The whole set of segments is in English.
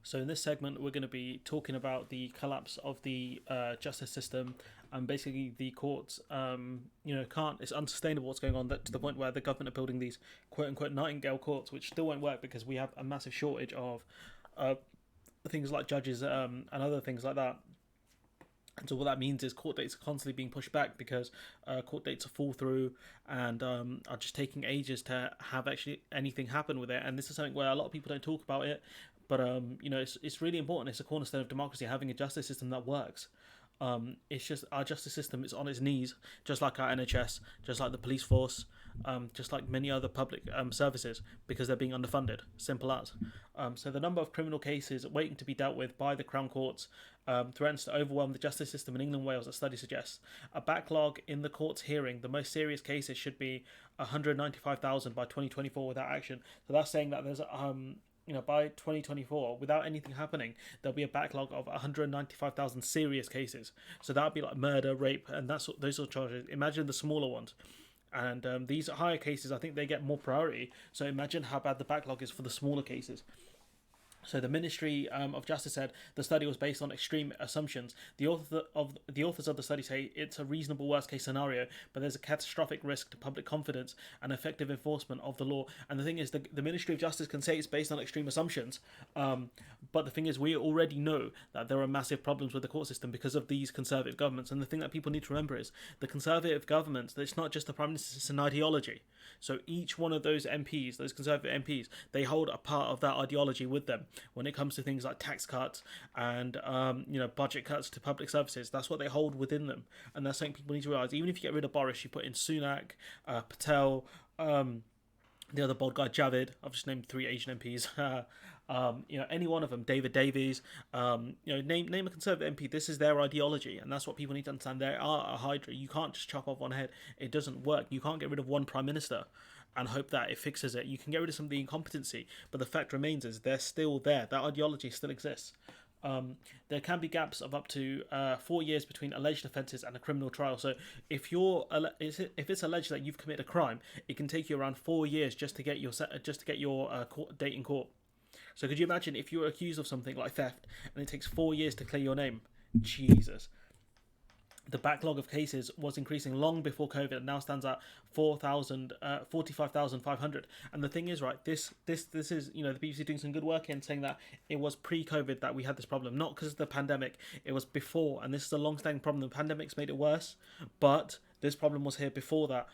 So in this segment, we're going to be talking about the collapse of the justice system and basically the courts. Can't. It's unsustainable what's going on. That to the point where the government are building these quote unquote Nightingale courts, which still won't work because we have a massive shortage of uh, things like judges and other things like that. And so what that means is court dates are constantly being pushed back because court dates are fall through and are just taking ages to have actually anything happen with it. And this is something where a lot of people don't talk about it, but it's really important. It's a cornerstone of democracy having a justice system that works. It's just our justice system is on its knees, just like our NHS, just like the police force, just like many other public services, because they're being underfunded. Simple as. So the number of criminal cases waiting to be dealt with by the Crown Courts threatens to overwhelm the justice system in England and Wales, a study suggests. A backlog in the court's hearing, the most serious cases should be 195,000 by 2024 without action. So that's saying that there's by 2024, without anything happening, there'll be a backlog of 195,000 serious cases. So that would be like murder, rape, and those sort of charges. Imagine the smaller ones. And these higher cases, I think they get more priority. So imagine how bad the backlog is for the smaller cases. So the Ministry of Justice said the study was based on extreme assumptions. The authors of the study say it's a reasonable worst case scenario, but there's a catastrophic risk to public confidence and effective enforcement of the law. And the thing is, the Ministry of Justice can say it's based on extreme assumptions, but the thing is, we already know that there are massive problems with the court system because of these conservative governments. And the thing that people need to remember is the conservative governments. It's not just the prime minister; it's an ideology. So each one of those MPs, those conservative MPs, they hold a part of that ideology with them when it comes to things like tax cuts and budget cuts to public services. That's what they hold within them, and that's something people need to realize. Even if you get rid of Boris, you put in Sunak, Patel, the other bald guy Javid. I've just named three Asian MPs. Any one of them, David Davies. Name a Conservative MP. This is their ideology, and that's what people need to understand. They are a hydra. You can't just chop off one head. It doesn't work. You can't get rid of one prime minister and hope that it fixes it. You can get rid of some of the incompetency, but the fact remains is they're still there. That ideology still exists. There can be gaps of up to 4 years between alleged offences and a criminal trial. So if it's alleged that you've committed a crime, it can take you around 4 years just to get your date in court. So could you imagine if you were accused of something like theft and it takes 4 years to clear your name? Jesus. The backlog of cases was increasing long before COVID and now stands at 45,500. And the thing is, right, this is, the BBC doing some good work in saying that it was pre-COVID that we had this problem, not because of the pandemic, it was before, and this is a long-standing problem. The pandemic's made it worse, but this problem was here before that.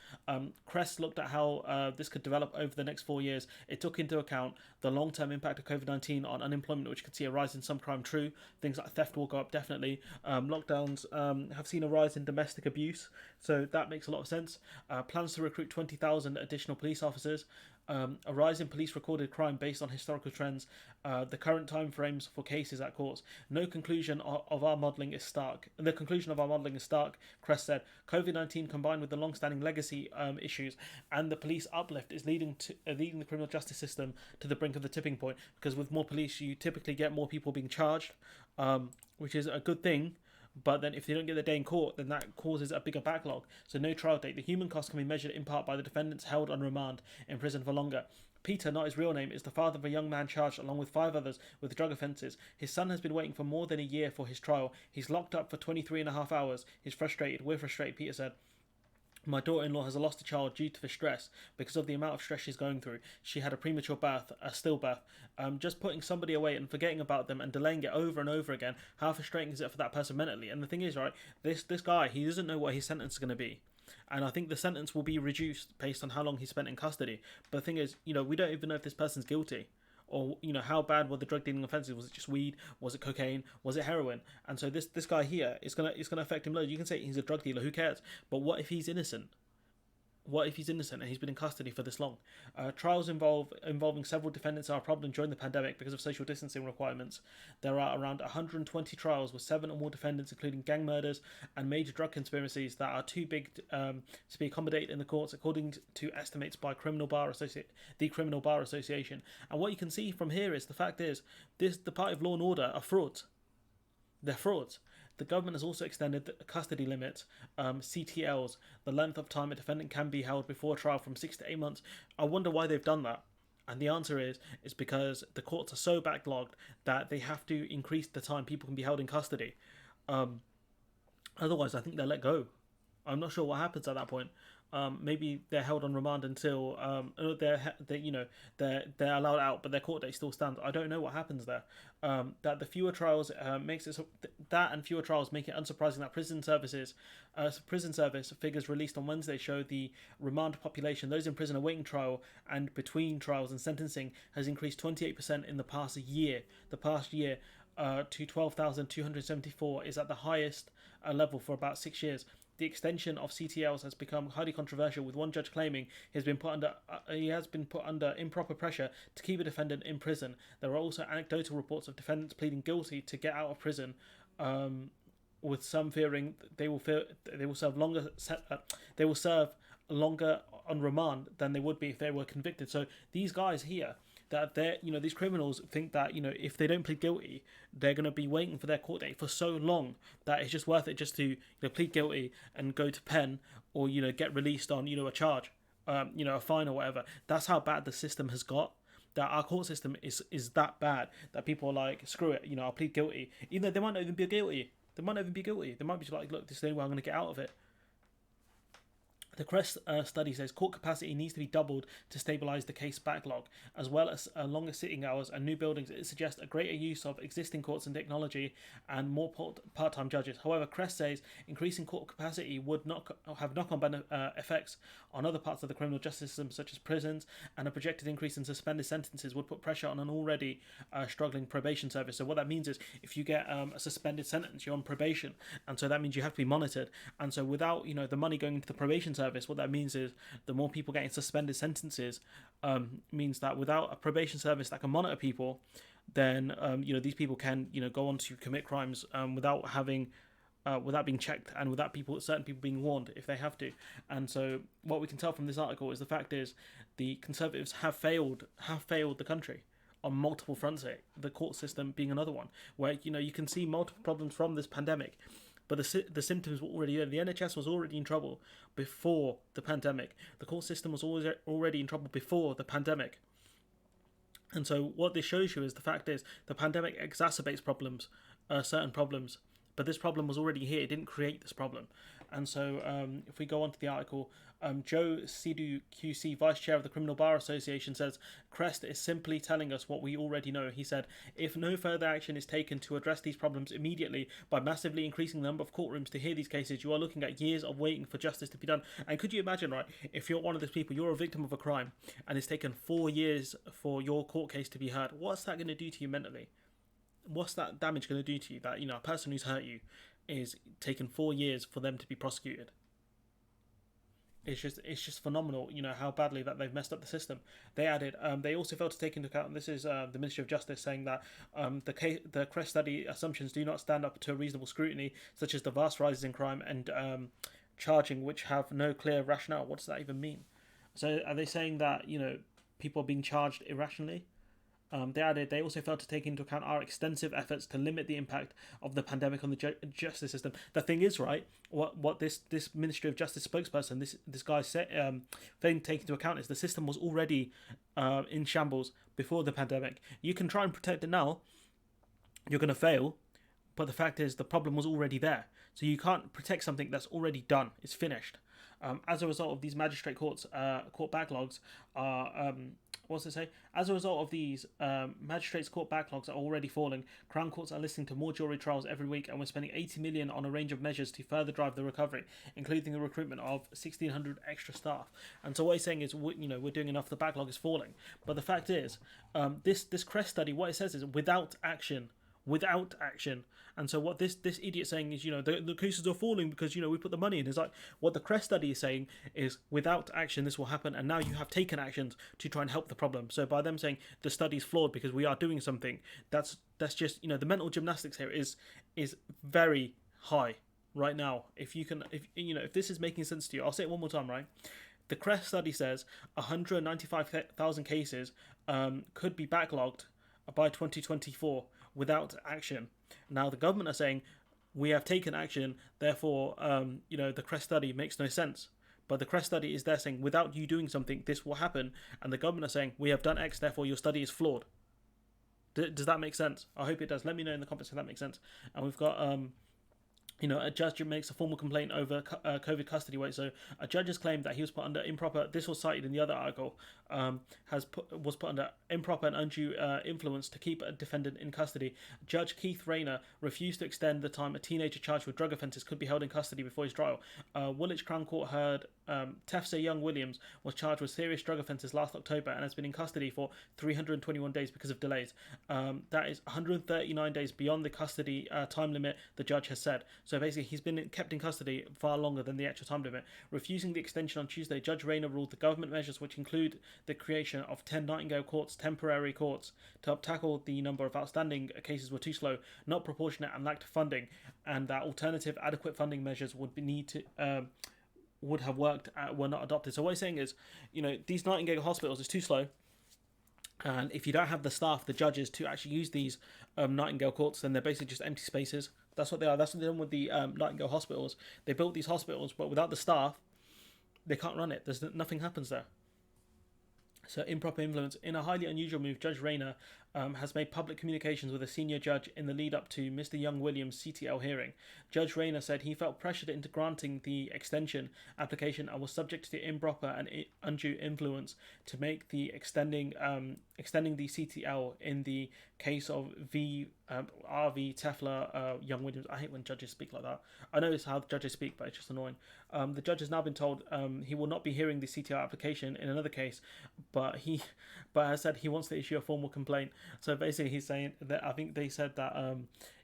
Crest looked at how this could develop over the next 4 years. It took into account the long-term impact of COVID-19 on unemployment, which could see a rise in some crime. True, things like theft will go up definitely. Lockdowns have seen a rise in domestic abuse, so that makes a lot of sense. Plans to recruit 20,000 additional police officers. A rise in police recorded crime based on historical trends, the current timeframes for cases at courts. No conclusion of our modelling is stark. The conclusion of our modelling is stark, Crest said. COVID-19 combined with the long-standing legacy issues and the police uplift is leading the criminal justice system to the brink of the tipping point, because with more police you typically get more people being charged, which is a good thing. But then if they don't get their day in court, then that causes a bigger backlog. So no trial date. The human cost can be measured in part by the defendants held on remand in prison for longer. Peter, not his real name, is the father of a young man charged along with 5 others with drug offences. His son has been waiting for more than a year for his trial. He's locked up for 23 and a half hours. He's frustrated. We're frustrated, Peter said. My daughter-in-law has lost a child due to the stress because of the amount of stress she's going through. She had a premature birth, a stillbirth. Just putting somebody away and forgetting about them and delaying it over and over again, how frustrating is it for that person mentally? And the thing is, right, this guy, he doesn't know what his sentence is going to be. And I think the sentence will be reduced based on how long he spent in custody. But the thing is, we don't even know if this person's guilty. Or how bad were the drug dealing offences? Was it just weed? Was it cocaine? Was it heroin? And so this guy here is gonna affect him loads. You can say he's a drug dealer, who cares? But what if he's innocent? What if he's innocent and he's been in custody for this long? Trials involving several defendants are a problem during the pandemic because of social distancing requirements. There are around 120 trials with 7 or more defendants, including gang murders and major drug conspiracies that are too big to be accommodated in the courts, according to estimates by the Criminal Bar Association. And what you can see from here is the fact is the party of law and order are frauds. They're frauds. The government has also extended the custody limits, CTLs, the length of time a defendant can be held before trial from 6 to 8 months. I wonder why they've done that. And the answer is because the courts are so backlogged that they have to increase the time people can be held in custody. Um, Otherwise, I think they're let go. I'm not sure what happens at that point. Maybe they're held on remand until they're allowed out, but their court date still stands. I don't know what happens there. That the fewer trials makes it so, that and fewer trials make it unsurprising that prison service figures released on Wednesday show the remand population, those in prison awaiting trial and between trials and sentencing, has increased 28% in the past year. The past year. To 12,274 is at the highest level for about 6 years. The extension of CTLs has become highly controversial, with one judge claiming he has been put under improper pressure to keep a defendant in prison. There are also anecdotal reports of defendants pleading guilty to get out of prison, with some fearing they will serve longer. They will serve longer on remand than they would be if they were convicted. So these guys here, that these criminals think that if they don't plead guilty, they're going to be waiting for their court date for so long that it's just worth it just to plead guilty and go to pen, or get released on a charge, a fine or whatever. That's how bad the system has got. That our court system is that bad that people are like, screw it, I'll plead guilty, even though they might not even be guilty. They might be like, look, this is the only way I'm going to get out of it. The CREST study says court capacity needs to be doubled to stabilise the case backlog, as well as longer sitting hours and new buildings. It suggests a greater use of existing courts and technology and more part-time judges. However, CREST says increasing court capacity would not have knock-on effects on other parts of the criminal justice system, such as prisons, and a projected increase in suspended sentences would put pressure on an already struggling probation service. So what that means is if you get a suspended sentence, you're on probation, and so that means you have to be monitored. And so without the money going into the probation service, what that means is the more people getting suspended sentences means that without a probation service that can monitor people, then these people can go on to commit crimes without being checked, and without certain people being warned if they have to. And so what we can tell from this article is the fact is the Conservatives have failed the country on multiple fronts here, the court system being another one, where you can see multiple problems from this pandemic. But the symptoms were already there. The NHS was already in trouble before the pandemic. The court system was already in trouble before the pandemic. And so what this shows you is the fact is the pandemic exacerbates problems, certain problems. But this problem was already here. It didn't create this problem. And so if we go on to the article, Joe Sidhu QC, Vice Chair of the Criminal Bar Association, says, CREST is simply telling us what we already know. He said, if no further action is taken to address these problems immediately by massively increasing the number of courtrooms to hear these cases, you are looking at years of waiting for justice to be done. And could you imagine, right, if you're one of those people, you're a victim of a crime, and it's taken 4 years for your court case to be heard, what's that going to do to you mentally? What's that damage going to do to you? That a person who's hurt you is taken 4 years for them to be prosecuted. It's just phenomenal, how badly that they've messed up the system. They added, they also failed to take into account, and this is the Ministry of Justice saying that the CREST study assumptions do not stand up to a reasonable scrutiny, such as the vast rises in crime and charging, which have no clear rationale. What does that even mean? So are they saying that people are being charged irrationally? They added, they also failed to take into account our extensive efforts to limit the impact of the pandemic on the justice system. The thing is, right, what this Ministry of Justice spokesperson, this guy said, failing to take into account is the system was already in shambles before the pandemic. You can try and protect it now, you're going to fail, but the fact is the problem was already there. So you can't protect something that's already done, it's finished. As a result of these magistrate court backlogs are as a result of these magistrates court backlogs are already falling, Crown courts are listening to more jury trials every week, and we're spending 80 million on a range of measures to further drive the recovery, including the recruitment of 1,600 extra staff. And so what he's saying is, we're doing enough, the backlog is falling. But the fact is, this CREST study, what it says is without action. And so what this idiot saying is, the cases are falling because, we put the money in. It's like, what the CREST study is saying is without action, this will happen. And now you have taken actions to try and help the problem. So by them saying the study is flawed because we are doing something, that's just, the mental gymnastics here is very high right now. If this is making sense to you, I'll say it one more time, right? The CREST study says 195,000 cases could be backlogged by 2024 without action. Now the government are saying we have taken action, therefore the CREST study makes no sense. But the CREST study is there saying, without you doing something, this will happen. And the government are saying, we have done X, therefore your study is flawed. Does that make sense? I hope it does. Let me know in the comments if that makes sense. And we've got a judge makes a formal complaint over COVID custody wait. So a judge has claimed that he was put under improper. This was cited in the other article. Was put under improper and undue influence to keep a defendant in custody. Judge Keith Rayner refused to extend the time a teenager charged with drug offences could be held in custody before his trial. Woolwich Crown Court heard Tefse Young Williams was charged with serious drug offences last October and has been in custody for 321 days because of delays. That is 139 days beyond the custody time limit, the judge has said. So basically, he's been kept in custody far longer than the actual time limit. Refusing the extension on Tuesday, Judge Rayner ruled the government measures, which include the creation of 10 Nightingale courts, temporary courts, to help tackle the number of outstanding cases were too slow, not proportionate, and lacked funding, and that alternative adequate funding measures would have worked were not adopted. So what he's saying is, these Nightingale hospitals is too slow. And if you don't have the staff, the judges, to actually use these Nightingale courts, then they're basically just empty spaces. That's what they are. That's what they're doing with the Nightingale hospitals. They built these hospitals, but without the staff, they can't run it. Nothing happens there. So improper influence. In a highly unusual move, Judge Rayner has made public communications with a senior judge in the lead up to Mr. Young Williams' CTL hearing. Judge Rayner said he felt pressured into granting the extension application and was subject to improper and undue influence to make the extending the CTL in the case of RV Tefla Young Williams. I hate when judges speak like that. I know it's how the judges speak, but it's just annoying. The judge has now been told he will not be hearing the CTL application in another case, but as said, he wants to issue a formal complaint. So basically, he's saying that I think they said that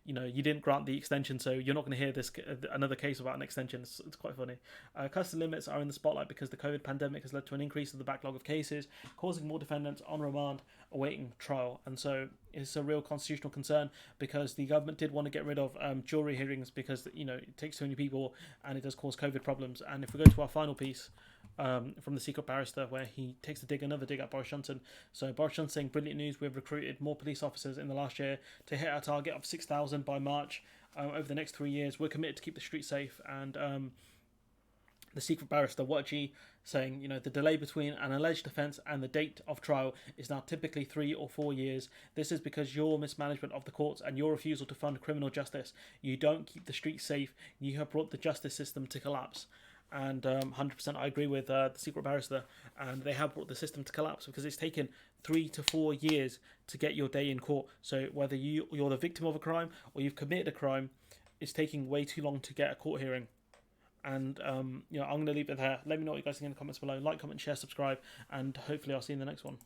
you didn't grant the extension, so you're not going to hear another case about an extension. It's quite funny. Custody limits are in the spotlight because the COVID pandemic has led to an increase of the backlog of cases, causing more defendants on remand awaiting trial. And so it's a real constitutional concern because the government did want to get rid of jury hearings because it takes too many people and it does cause COVID problems. And if we go to our final piece from the Secret Barrister, where he takes another dig at Boris Johnson. So Boris Johnson saying, brilliant news, we've recruited more police officers in the last year to hit our target of 6,000 by March. Over the next 3 years, we're committed to keep the streets safe. And the Secret Barrister, Watji, saying, the delay between an alleged offence and the date of trial is now typically 3 or 4 years. This is because your mismanagement of the courts and your refusal to fund criminal justice. You don't keep the streets safe. You have brought the justice system to collapse. And 100% I agree with the Secret Barrister. And they have brought the system to collapse because it's taken 3 to 4 years to get your day in court. So whether you're the victim of a crime or you've committed a crime, it's taking way too long to get a court hearing. And I'm going to leave it there. Let me know what you guys think in the comments below. Like, comment, share, subscribe, and hopefully I'll see you in the next one.